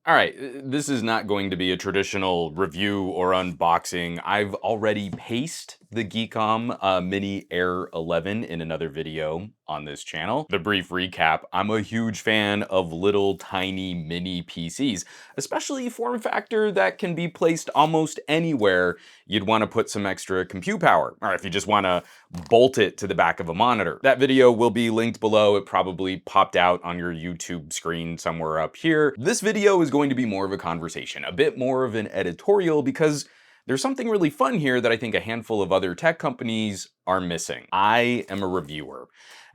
All right, this is not going to be a traditional review or unboxing. I've already paced the Geekom MiniAir 11 in another video on this channel. The brief recap, I'm a huge fan of little tiny mini PCs, especially form factor that can be placed almost anywhere you'd want to put some extra compute power, or if you just want to bolt it to the back of a monitor. That video will be linked below. It probably popped out on your YouTube screen somewhere up here. This video is going to be more of a conversation, a bit more of an editorial, because there's something really fun here that I think a handful of other tech companies are missing. I am a reviewer,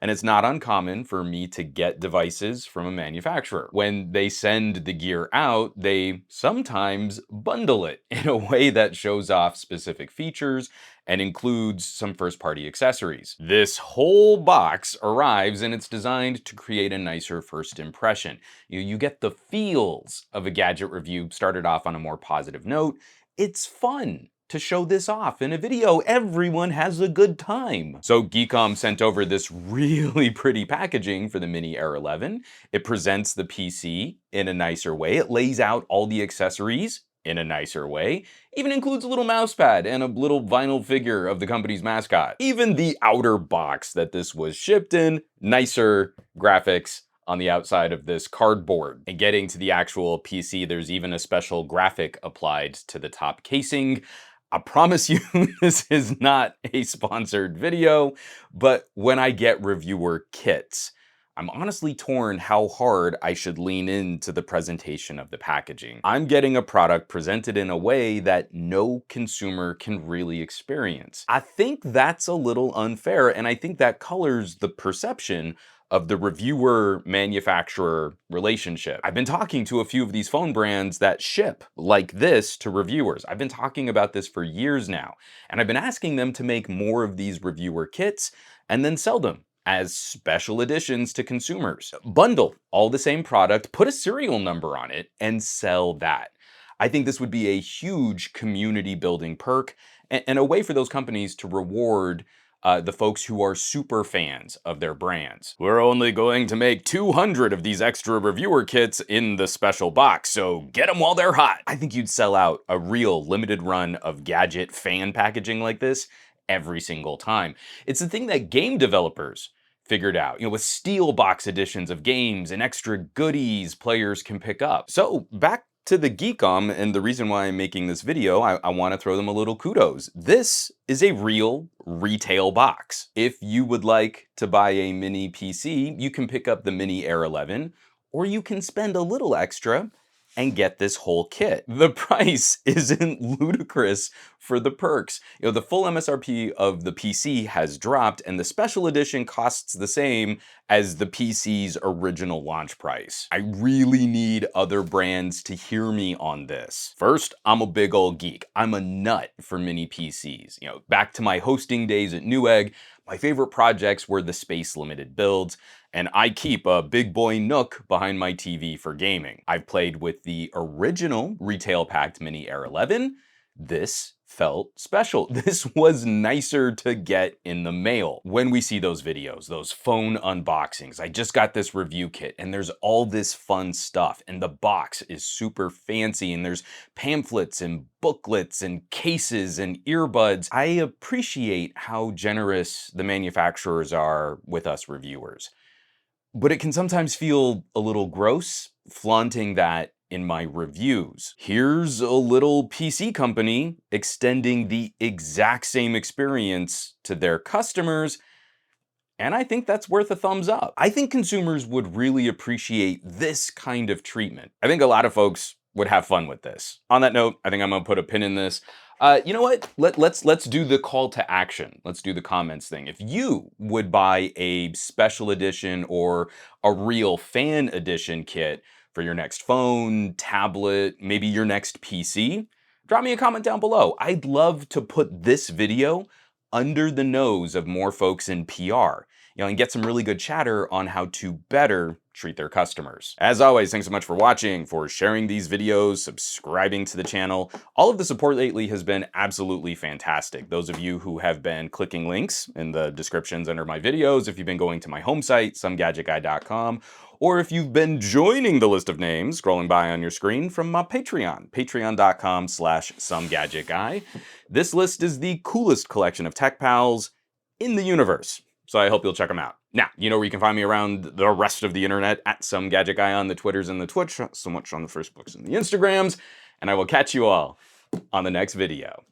and it's not uncommon for me to get devices from a manufacturer. When they send the gear out, they sometimes bundle it in a way that shows off specific features and includes some first-party accessories. This whole box arrives and it's designed to create a nicer first impression. You get the feels of a gadget review started off on a more positive note. It's fun to show this off in a video. Everyone has a good time. So Geekom sent over this really pretty packaging for the MiniAir 11. It presents the PC in a nicer way. It lays out all the accessories in a nicer way. Even includes a little mouse pad and a little vinyl figure of the company's mascot. Even the outer box that this was shipped in, nicer graphics on the outside of this cardboard. And getting to the actual PC, there's even a special graphic applied to the top casing. I promise you this is not a sponsored video, but when I get reviewer kits, I'm honestly torn how hard I should lean into the presentation of the packaging. I'm getting a product presented in a way that no consumer can really experience. I think that's a little unfair, and I think that colors the perception of the reviewer-manufacturer relationship. I've been talking to a few of these phone brands that ship like this to reviewers. I've been talking about this for years now, and I've been asking them to make more of these reviewer kits and then sell them as special editions to consumers. Bundle all the same product, put a serial number on it, and sell that. I think this would be a huge community building perk and a way for those companies to reward the folks who are super fans of their brands. We're only going to make 200 of these extra reviewer kits in the special box, so get them while they're hot. I think you'd sell out a real limited run of gadget fan packaging like this every single time. It's the thing that game developers figured out, with steel box editions of games and extra goodies players can pick up. So back to the Geekom, and the reason why I'm making this video, I want to throw them a little kudos. This is a real retail box. If you would like to buy a mini PC, you can pick up the MiniAir 11, or you can spend a little extra and get this whole kit. The price isn't ludicrous for the perks. The full MSRP of the PC has dropped, and the special edition costs the same as the PC's original launch price. I really need other brands to hear me on this. First, I'm a big old geek. I'm a nut for mini PCs. Back to my hosting days at Newegg, my favorite projects were the space-limited builds, and I keep a big boy Nook behind my TV for gaming. I've played with the original retail-packed MiniAir 11. This felt special. This was nicer to get in the mail. When we see those videos, those phone unboxings, I just got this review kit and there's all this fun stuff and the box is super fancy and there's pamphlets and booklets and cases and earbuds. I appreciate how generous the manufacturers are with us reviewers. But it can sometimes feel a little gross flaunting that in my reviews. Here's a little PC company extending the exact same experience to their customers, and I think that's worth a thumbs up. I think consumers would really appreciate this kind of treatment. I think a lot of folks would have fun with this. On that note, I think I'm gonna put a pin in this. You know what? Let's do the call to action. Let's do the comments thing. If you would buy a special edition or a real fan edition kit for your next phone, tablet, maybe your next PC, drop me a comment down below. I'd love to put this video under the nose of more folks in PR, and get some really good chatter on how to better treat their customers. As always, thanks so much for watching, for sharing these videos, subscribing to the channel. All of the support lately has been absolutely fantastic. Those of you who have been clicking links in the descriptions under my videos, if you've been going to my home site, SomeGadgetGuy.com, or if you've been joining the list of names scrolling by on your screen from my Patreon, patreon.com/SomeGadgetGuy. This list is the coolest collection of tech pals in the universe, so I hope you'll check them out. Now, you know where you can find me around the rest of the internet, at SomeGadgetGuy on the Twitters and the Twitch, so much on the Facebooks and the Instagrams, and I will catch you all on the next video.